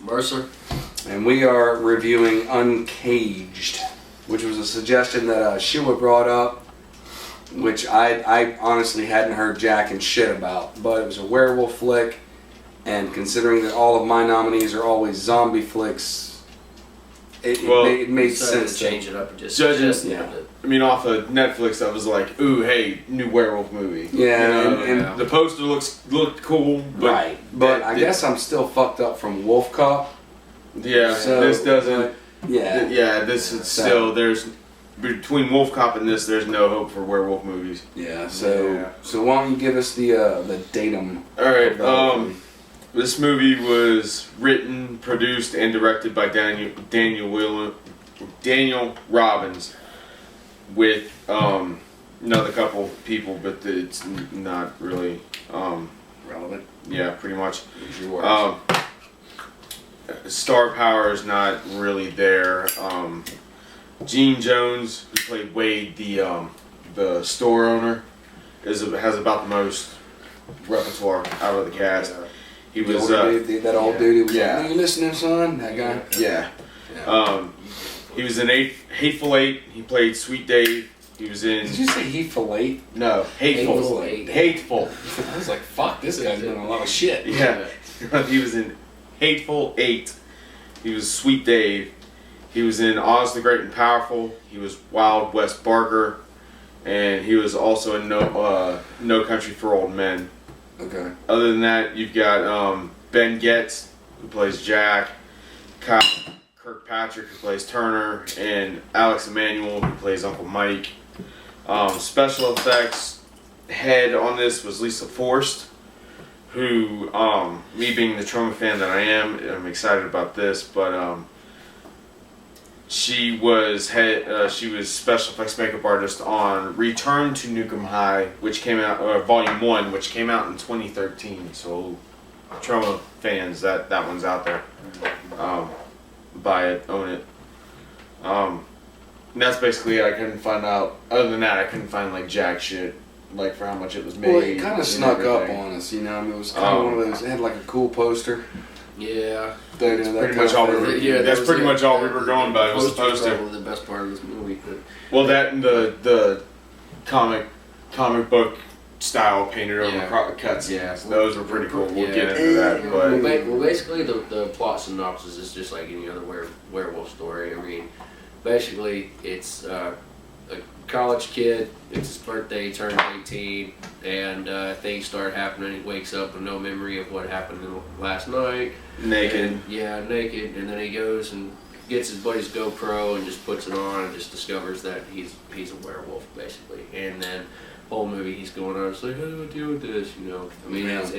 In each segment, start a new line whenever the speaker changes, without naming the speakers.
Mercer.
And we are reviewing Uncaged, which was a suggestion that Sheila brought up, which I honestly hadn't heard jack and shit about. But it was a werewolf flick, and considering that all of my nominees are always zombie flicks, it made sense
to change it up and just
yeah. I mean, off of Netflix, I was like, "Ooh, hey, new werewolf movie."
Yeah,
and the poster looked cool, but
right. But I guess I'm still fucked up from Wolf Cop.
Yeah, so, this doesn't.
Yeah,
this is still there's between Wolf Cop and this, there's no hope for werewolf movies.
Yeah. So why don't you give us the datum?
All right. This movie was written, produced, and directed by Daniel Robbins, with another couple people, but it's not really
relevant.
Yeah, pretty much. Star power is not really there. Gene Jones, who played Wade, the store owner, has about the most repertoire out of the cast. He was
that old dude who was like, "Are you listening, son?" That guy.
Yeah. He was in Hateful Eight. He played Sweet Dave. He was in.
Did you say Hateful Eight?
No, Hateful. Hateful.
I was like, "Fuck, this guy's doing a lot of shit."
Yeah. He was in Hateful Eight. He was Sweet Dave. He was in Oz the Great and Powerful. He was Wild West Barker, and he was also in No Country for Old Men.
Okay.
Other than that, you've got Ben Getz, who plays Jack, Kyle Kirkpatrick, who plays Turner, and Alex Emanuel, who plays Uncle Mike. Special effects head on this was Lisa Forst, who, me being the Troma fan that I am, I'm excited about this, but she was special effects makeup artist on Return to Nukem High, which came out, Volume 1, which came out in 2013. So, Troma fans, that one's out there. Buy it, own it. And that's basically it. I couldn't find out. Other than that, I couldn't find like jack shit, like for how much it was made.
Well, it kind of snuck up on us, you know. I mean, it was kind of one of those. It had like a cool poster.
Yeah,
that's pretty much all we were. That's pretty much all we were going by. Was the poster.
Probably the best part of this movie. But.
Well, that and the comic book style painted over cuts.
Yeah,
those were pretty cool. We'll get into that. But
well, basically, the plot synopsis is just like any other werewolf story. I mean, basically, it's a college kid. It's his birthday. He turns 18, and things start happening. He wakes up with no memory of what happened last night.
Naked.
And, naked. And then he goes and gets his buddy's GoPro and just puts it on and just discovers that he's a werewolf, basically. And then whole movie he's going on, it's like, how do I deal with this? You know, I mean, that's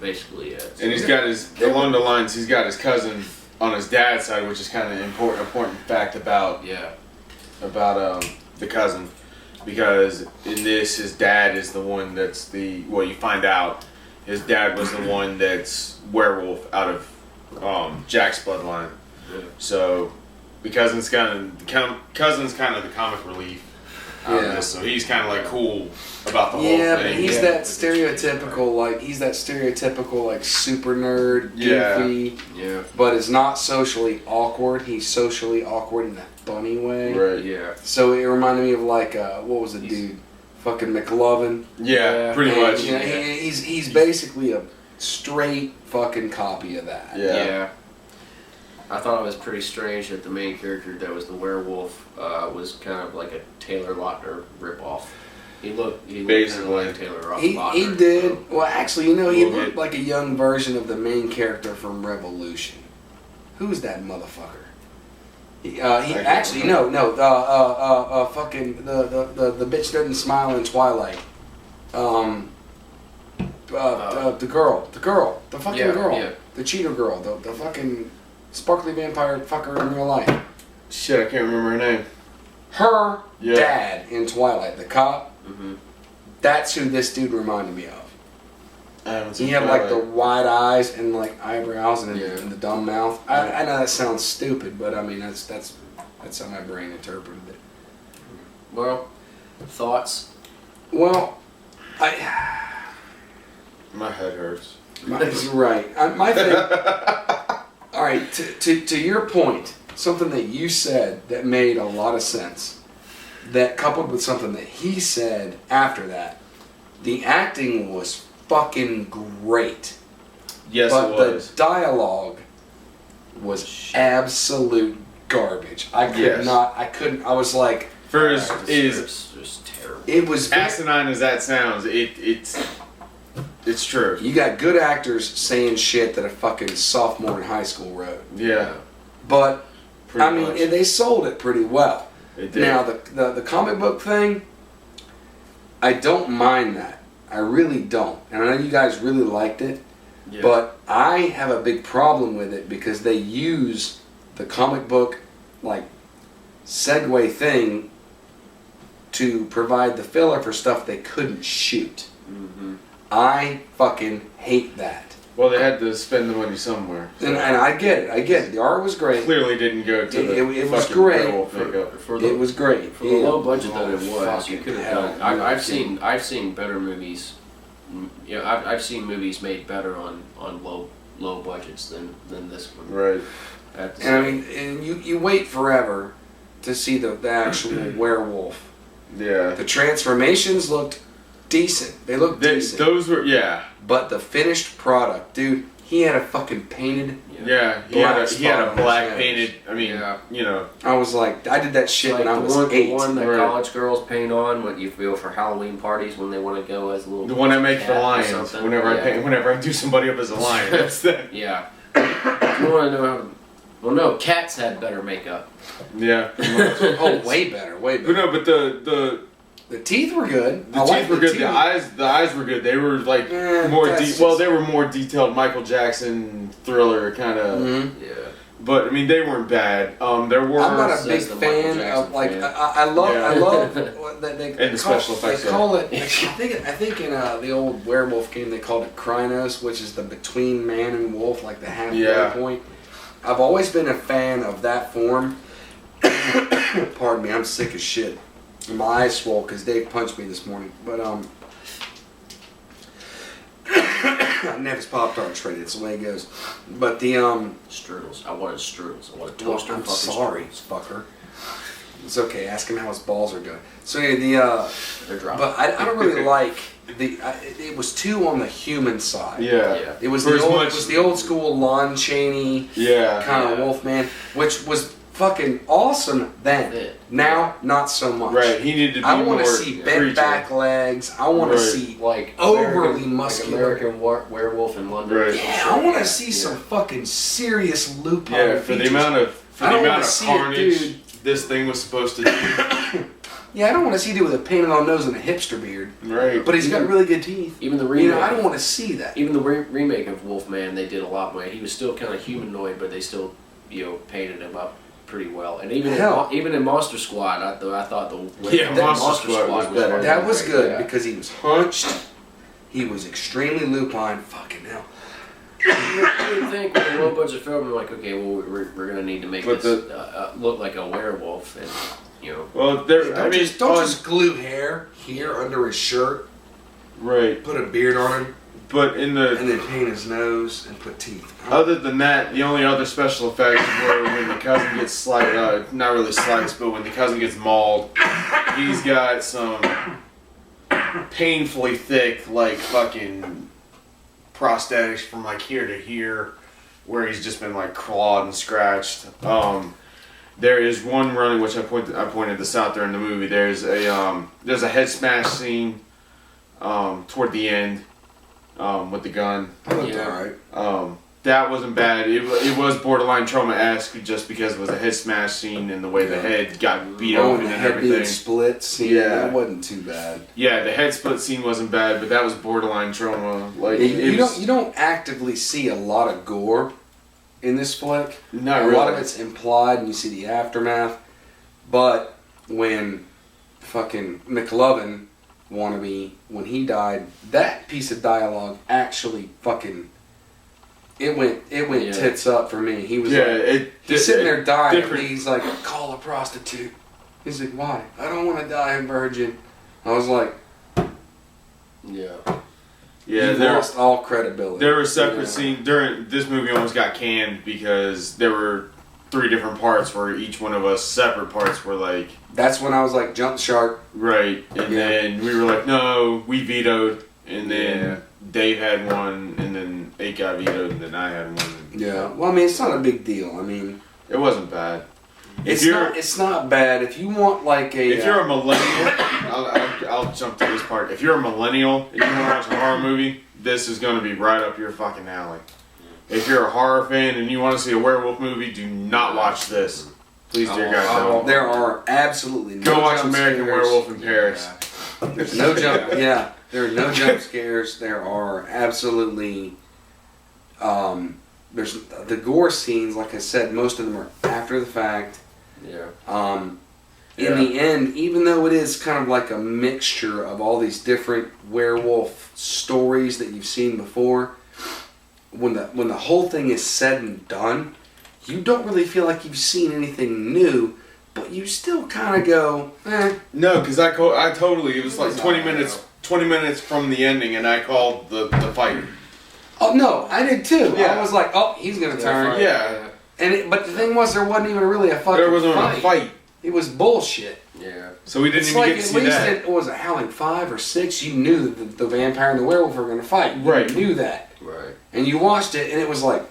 basically it.
And he's got along the lines, he's got his cousin on his dad's side, which is kind of important fact about the cousin, because in this, his dad is the one that's you find out his dad was the one that's werewolf out of Jack's bloodline. Yeah. So the cousin's kind of the comic relief out of this, so he's kind of like cool about the whole thing.
Yeah, but he's that stereotypical like super nerd, goofy.
Yeah.
But is not socially awkward. He's socially awkward in a funny way.
Right.
Yeah.
So it reminded me of like what was the dude? Fucking McLovin.
Yeah, pretty much.
You know, he's basically a straight fucking copy of that.
Yeah. I thought it was pretty strange that the main character that was the werewolf was kind of like a Taylor Lautner ripoff. He looked
basically
kind of like Taylor Lautner.
He did. So. Well, actually, you know, he looked like a young version of the main character from Revolution. Who's that motherfucker? Fucking the bitch doesn't smile in Twilight. The fucking girl, the cheater girl, the fucking sparkly vampire fucker in real life.
Shit, I can't remember her name.
Her dad in Twilight, the cop.
Mm-hmm.
That's who this dude reminded me of. He had
Twilight.
like the wide eyes and like eyebrows and the dumb mouth. I know that sounds stupid, but I mean that's how my brain interpreted it.
Well, thoughts?
Well,
my head hurts.
You're right. My thing. right, to your point, something that you said that made a lot of sense, that coupled with something that he said after that, the acting was fucking great.
Yes,
but
it was.
the dialogue was absolute garbage. I couldn't, I was like...
First is
just terrible.
It was...
asinine as that sounds, it's true.
You got good actors saying shit that a fucking sophomore in high school wrote.
Yeah.
But,
Pretty
I mean,
much.
and they sold it pretty well.
It did.
Now, the comic book thing, I don't mind that. I really don't. And I know you guys really liked it,
Yeah.
but I have a big problem with it because they use the comic book, like, segue thing to provide the filler for stuff they couldn't shoot.
Mm-hmm.
I fucking hate that.
Well, they had to spend the money somewhere. So
And I get it. The art was great.
clearly didn't go to
It was
fucking
great.
werewolf makeup.
For the,
It was great.
for the low budget that it was.
Fucking
You could have
hell,
done.
no kidding.
I've seen better movies. You know, I've seen movies made better on low budgets than this one.
Right.
I have to
And I
say.
mean, and you wait forever to see the actual werewolf.
Yeah.
The transformations looked decent. They looked decent.
Those were, yeah.
But the finished product, dude, he had a fucking painted.
Yeah. He
Black
had a
spot on
black
his
painted,
head.
I mean,
Yeah.
you know.
I was like, I did that shit
Like
when I
the
was
one,
8.
the one that
Right.
college girls paint on, what you feel for Halloween parties when they want to go as a little.
The one I make for
cat or
lions.
something.
Whenever I do somebody up as a lion. That's that.
Yeah. If you want to know how to, well, no, cats had better makeup.
Yeah.
Oh, way better, way
But
better.
no, but
The teeth were good.
the
I
teeth
liked
were good.
teeth.
The eyes were good. They were like
Eh,
more
that's
well,
just-
they were more detailed Michael Jackson thriller kind of.
Mhm.
Yeah.
But I mean, they weren't bad. There were.
I'm not a
Says
big
the Michael
fan
Jackson
of like
fan.
I love
Yeah.
what they
And the special effects,
They call it. I think in the old werewolf game they called it Krynos, which is the between man and wolf, like the halfway
Yeah.
point. I've always been a fan of that form. Pardon me, I'm sick as shit. And my eyes swole because Dave punched me this morning. But Nevis Pop-Tarts traded. It's the way it goes. But the
Strudels. I wanted strudels. I wanted
Well,
toaster.
I'm
fucking
sorry,
strudels.
fucker. It's okay. Ask him how his balls are doing. So anyway,
They're dropping.
but I don't really like it was too on the human side.
Yeah.
Yeah.
It was
For
the
as
old,
much-
it was the old school Lon Chaney
Yeah.
kind of
Yeah.
Wolfman, which was fucking awesome then.
Yeah.
Now, not so much.
Right. He needed to be
I
more.
want to see bent
creature.
back legs. I want to
Right.
see
Like
overly
American,
muscular.
Like American werewolf in London.
Right.
or some
Yeah,
shit
I want
like
to
that.
see
Yeah.
some fucking serious lupine
Yeah. For the
features.
amount of
I don't wanna
of
see it,
carnage
dude.
this thing was supposed to do.
Yeah, I don't want to see dude with a painted on nose and a hipster beard.
Right.
But he's got really good teeth.
Even the
You
remake.
know, I don't want to see that.
Even the remake of Wolfman, they did a lot more. He was still kind of humanoid, but they still, painted him up pretty well. And even
Hell.
even in Monster Squad, I thought the
Yeah, Monster Squad was better.
That was good
Yeah.
because he was hunched. He was extremely lupine. Fucking hell.
You would think with a low budget film, you're like, okay, well, we're gonna need to make
But
this look like a werewolf, and
Well, there.
Don't
I mean,
don't just glue hair here under his shirt,
right.
put a beard on him,
But in the
and then paint his nose and put teeth.
other than that, the only other special effects were when the cousin gets sliced. Not really sliced, but when the cousin gets mauled, he's got some painfully thick, like fucking prosthetics from like here to here, where he's just been like clawed and scratched. There is one running, which I pointed this out there in the movie. There's a head smash scene toward the end with the gun.
That looked
Yeah.
alright.
That wasn't bad. It was borderline trauma-esque just because it was a head smash scene and the way the head got beat
Oh,
open
and the
and
head being
everything.
split. See,
Yeah.
that wasn't too bad.
Yeah, the head split scene wasn't bad, but that was borderline trauma. Like
You don't actively see a lot of gore in this flick.
not
a
really.
lot of it's implied, and you see the aftermath. But when fucking McLovin wannabe, when he died, that piece of dialogue actually fucking it went
Yeah.
tits up for me. He was he's sitting there dying. And he's like, call a prostitute. He's like, why? I don't want to die a virgin. I was like,
yeah.
Yeah,
You've lost all credibility.
there were separate scenes during this movie. Almost got canned because there were 3 different parts where each one of us separate parts were like.
That's when I was like, jump shark.
Right, and then we were like, no, we vetoed, and then Dave had one, and then 8 got vetoed, and then I had one.
Yeah. Well, I mean, it's not a big deal. I mean,
it wasn't bad.
It's not bad. If you want like a...
If you're a millennial, I'll jump to this part. If you're a millennial and you want to watch a horror movie, this is going to be right up your fucking alley. If you're a horror fan and you want to see a werewolf movie, do not watch this. Please, dear God, don't.
There are absolutely no
Go watch
jump
American
scares.
Werewolf in Paris.
There's no jump. Yeah, there are no jump scares. There are absolutely. There's the gore scenes. Like I said, most of them are after the fact.
Yeah.
In the end, even though it is kind of like a mixture of all these different werewolf stories that you've seen before, when the whole thing is said and done, you don't really feel like you've seen anything new, but you still kind of go, eh.
No, because I totally, it was like 20 minutes from the ending, and I called the fight.
Oh no, I did too.
Yeah.
I was like, oh, he's gonna turn.
Yeah.
But the thing was, there wasn't even really a fucking
There wasn't
fight.
a fight.
It was bullshit.
Yeah.
So we didn't
It's
even
like
get to
at
see
least
that.
it was a Howling 5 or 6. You knew that the vampire and the werewolf were gonna fight. You
Right.
knew that.
Right.
And you watched it, and it was like,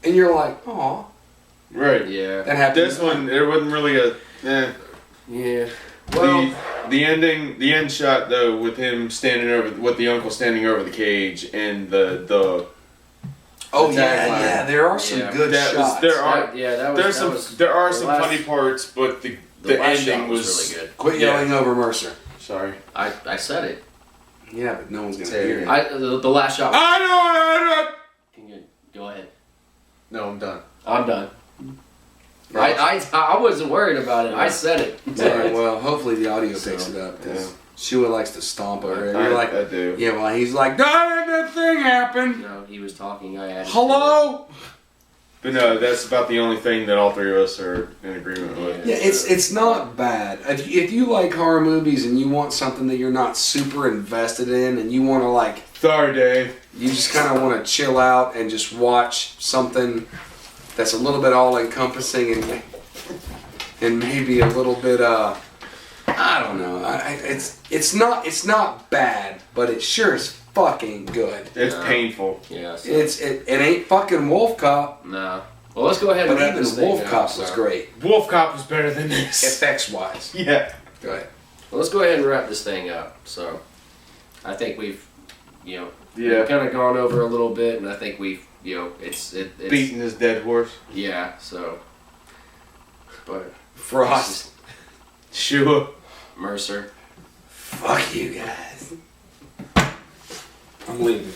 and you're like, oh,
Right.
Yeah.
that happened.
This one, it wasn't really a.
Yeah. Well,
The end shot though, with him standing over, with the uncle standing over the cage, and the
Oh
the
yeah,
tagline.
yeah. There are some
Yeah.
good
That
shots.
was, there are there are
the
some
last-
funny parts, but the
last
ending
shot
was
really good.
Quit yelling over Mercer.
Sorry.
I said it.
Yeah, but no one's gonna
Say it
hear it.
again.
The last shot.
I
Can you go ahead?
know. No, I'm done.
I'm done. I wasn't worried about it. I said it.
Alright, well, hopefully the audio picks
So,
it up because
yeah.
Shua likes to stomp over it.
I,
You're like,
I do.
yeah, well, he's like, that thing happened.
No, he was talking. I added.
Hello.
But no, that's about the only thing that all 3 of us are in agreement with.
Yeah, it's not bad. If you like horror movies and you want something that you're not super invested in and you want to like,
Sorry, Dave.
you just kind of want to chill out and just watch something that's a little bit all encompassing and maybe a little bit I don't know. It's not bad, but it sure is fucking good.
It's
Yeah.
painful.
Yeah. So,
It ain't fucking Wolf Cop,
no. Well, let's go ahead and
but
wrap
even
this thing
Wolf
up,
Cop was
so-
great,
Wolf Cop was better than this.
effects wise.
Yeah.
Go ahead.
Well, let's go ahead and wrap this thing up. So, I think we've,
Yeah.
kind of gone over a little bit, and I think we've, it's
Beating his dead horse.
Yeah. So, but
Frost.
Shua.
Mercer.
Fuck you guys. I'm leaving.